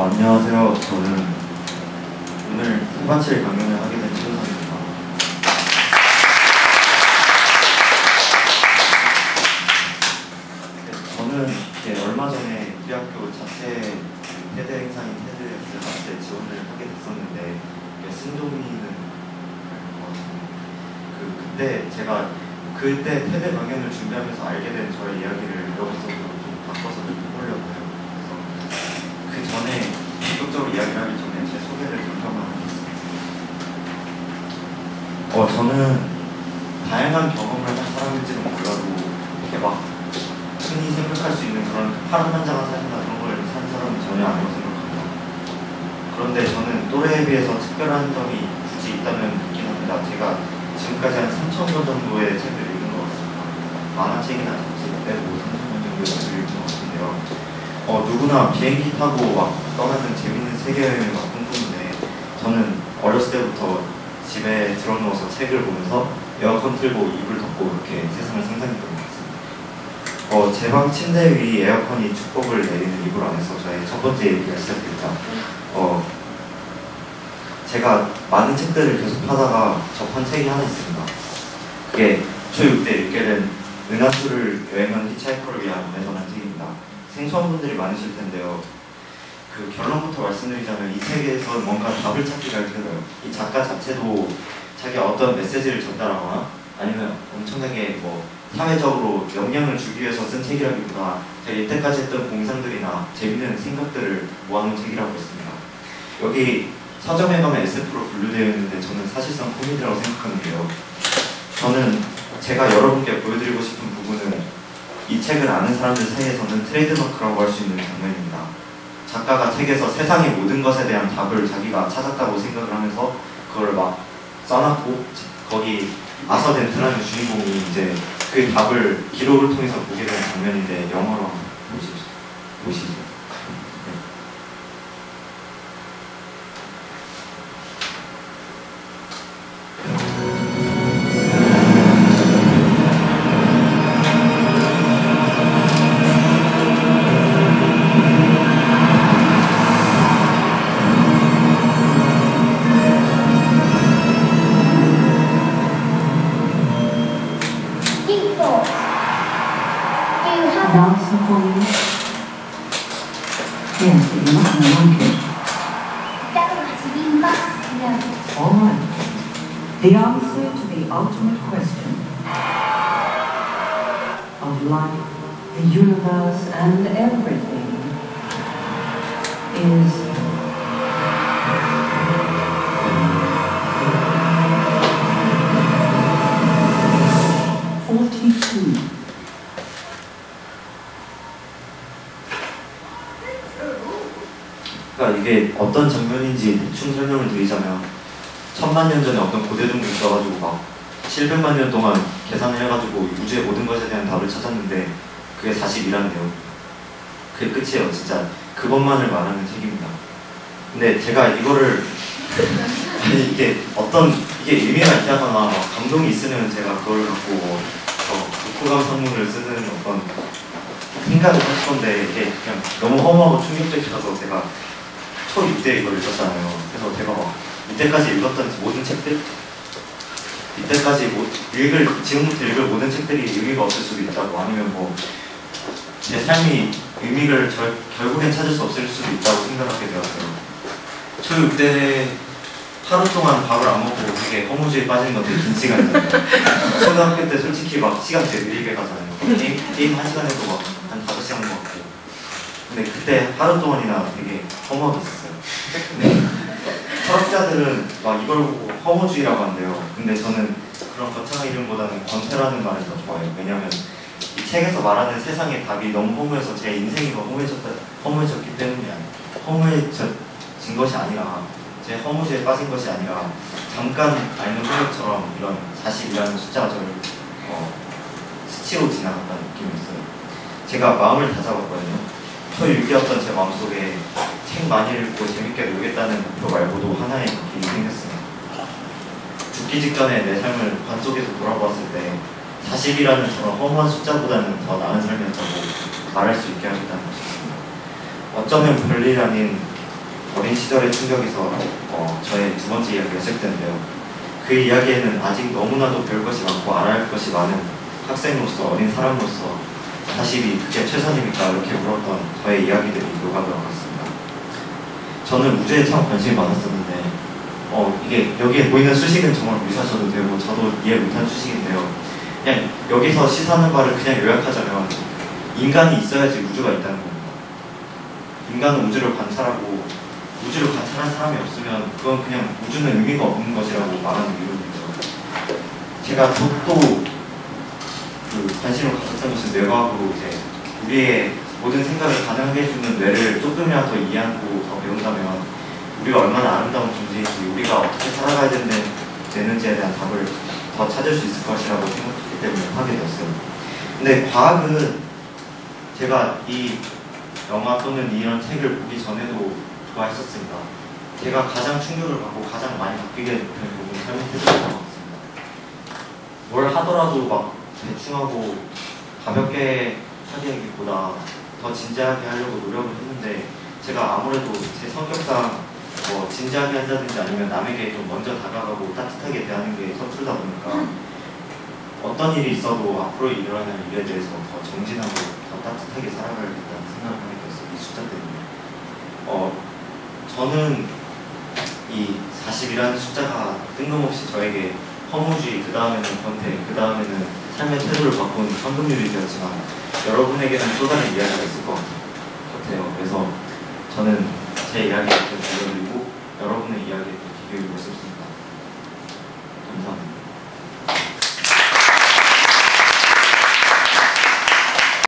안녕하세요. 저는 오늘 후반칠 강연을 하게 된 최우선입니다. 저는 얼마 전에 우리 학교 자체 테드 행사인 테드엑스 지원을 하게 됐었는데 승종이는 그때 제가 그때 테드 강연을 준비하면서 알게 된 저의 이야기를 여기서 좀 바꿔서 좀 해보려고요. 그 전에 본격적으로 이야기를 하기 전에 제 소개를 잠깐만 하겠습니다. 저는 다양한 경험을 한 사람일지는 몰라도 이렇게 막 흔히 생각할 수 있는 그런 파란만장한 삶이나 그런 걸 사는 사람은 전혀 아니라고 생각합니다. 그런데 저는 또래에 비해서 특별한 점이 굳이 있다면 있긴 합니다. 제가 지금까지 한 3,000권 정도의 책을 읽은 것 같습니다. 만화책이나 잡지 빼고 3,000권 정도의 책을 읽은 것 같은데요. 누구나 비행기 타고 막 떠나는 재밌는 세계여행을 막 꿈꾸는데 저는 어렸을 때부터 집에 들어누워서 책을 보면서 에어컨 틀고 이불 덮고 이렇게 세상을 상상했던 것 같습니다. 제 방 침대 위 에어컨이 축복을 내리는 이불 안에서 저의 첫 번째 얘기가 시작됩니다. 제가 많은 책들을 계속 하다가 접한 책이 하나 있습니다. 그게 초6 때 읽게 된 은하수를 여행하는 히치하이커를 위한 운에서라는 책입니다. 생소한 분들이 많으실 텐데요. 그 결론부터 말씀드리자면 이 책에서 뭔가 답을 찾기가 힘들어요. 이 작가 자체도 자기가 어떤 메시지를 전달하거나 아니면 엄청나게 사회적으로 영향을 주기 위해서 쓴 책이라기보다 제가 이때까지 했던 공상들이나 재밌는 생각들을 모아놓은 책이라고 했습니다. 여기 서점에 가면 SF로 분류되어 있는데 저는 사실상 코미디라고 생각하는데요. 저는 제가 여러분께 보여드리고 싶은 부분은 이 책을 아는 사람들 사이에서는 트레이드마크라고 할 수 있는 장면입니다. 작가가 책에서 세상의 모든 것에 대한 답을 자기가 찾았다고 생각을 하면서 그걸 막 써놨고 거기 아서덴트라는 주인공이 이제 그 답을 기록을 통해서 보게 되는 장면인데 영어로 한번 보시죠. Answer for you? Yes, but you're not going to like it. Alright. The answer to the ultimate question of life, the universe, and everything is 42. 그러니까 이게 어떤 장면인지 대충 설명을 드리자면 1000만 년 전에 어떤 고대종이 있어가지고 막 700만 년 동안 계산을 해가지고 우주의 모든 것에 대한 답을 찾았는데 그게 42라는데요. 그게 끝이에요. 진짜 그것만을 말하는 책입니다. 근데 제가 이거를 아니 이게 의미가 있다거나 막 감동이 있으면 제가 그걸 갖고 독후감 선물을 쓰는 어떤 생각을 할 건데 이게 그냥 너무 허무하고 충격적이라서 제가 초6 때 이걸 읽었잖아요. 그래서 제가 막 이때까지 읽었던 모든 책들 지금부터 읽을 모든 책들이 의미가 없을 수도 있다고 아니면 제 삶이 의미를 결국엔 찾을 수 없을 수도 있다고 생각하게 되었어요. 초6 때 하루 동안 밥을 안 먹고 되게 허무주의에 빠지는 건 되게 긴 시간이잖아요. 초등학교 때 솔직히 막 시간 되게 느리게 가잖아요. 게임 1시간에도 막 한 5시간 먹고. 근데 그때 하루 동안이나 되게 허무했었어요. 근데 철학자들은 막 이걸 보고 허무주의라고 한대요. 근데 저는 그런 거창한 이름보다는 권태라는 말을 더 좋아해요. 왜냐면 이 책에서 말하는 세상의 답이 너무 허무해서 제 인생이 허무해졌기 때문이 아니에요. 허무해진 것이 아니라 제 허무주의에 빠진 것이 아니라 잠깐 앓는 소력처럼 이런 40이라는 숫자가 저를 스치고 지나갔다는 느낌이었어요. 제가 마음을 다잡았거든요. 초6이었던 제 마음속에 책 많이 읽고 재밌게 놀겠다는 목표 말고도 하나의 길이 생겼습니다. 죽기 직전에 내 삶을 반쪽에서 돌아보았을 때 40이라는 저런 허무한 숫자보다는 더 나은 삶이었다고 말할 수 있게 하겠다는 것입니다. 어쩌면 별일 아닌 어린 시절의 충격에서 저의 두 번째 이야기가 시작되는데요. 그 이야기에는 아직 너무나도 배울 것이 많고 알아야 할 것이 많은 학생으로서, 어린 사람으로서 40이 그게 최선입니까? 이렇게 물었던 저의 이야기들이 녹아 들어갔습니다. 저는 우주에 참 관심이 많았었는데 이게 여기에 보이는 수식은 정말 무시하셔도 되고 저도 이해 못한 수식인데요. 그냥 여기서 시사하는 바를 그냥 요약하자면 인간이 있어야지 우주가 있다는 겁니다. 인간은 우주를 관찰하고 우주를 관찰한 사람이 없으면 그건 그냥 우주는 의미가 없는 것이라고 말하는 이유입니다. 제가 더욱더 관심을 가졌던 것은 뇌과학으로 이제 우리의 모든 생각을 가능하게 해주는 뇌를 조금이라도 더 이해하고 더 배운다면 우리가 얼마나 아름다운 존재인지 우리가 어떻게 살아가야 되는지에 대한 답을 더 찾을 수 있을 것이라고 생각했기 때문에 하게 되었어요. 근데 과학은 제가 이 영화 또는 이런 책을 보기 전에도 좋아했었습니다. 제가 가장 충격을 받고 가장 많이 바뀌게 된 부분은 삶의 태도였던 것 같습니다. 뭘 하더라도 막 대충하고 가볍게 하기보다 더 진지하게 하려고 노력을 했는데 제가 아무래도 제 성격상 진지하게 한다든지 아니면 남에게 좀 먼저 다가가고 따뜻하게 대하는 게 서툴다 보니까 어떤 일이 있어도 앞으로 일어날 일에 대해서 더 정진하고 더 따뜻하게 살아가야겠다는 생각을 하게 됐어요. 이 숫자 때문에. 저는 이 40이라는 숫자가 뜬금없이 저에게 허무주의, 그 다음에는 권태, 그 다음에는 삶의 태도를 바꾼 현금률이 되었지만 여러분에게는 또 다른 이야기가 있을 것 같아요. 그래서 저는 제 이야기를 들려드리고 여러분의 이야기를 기회를 못 싶습니다. 감사합니다.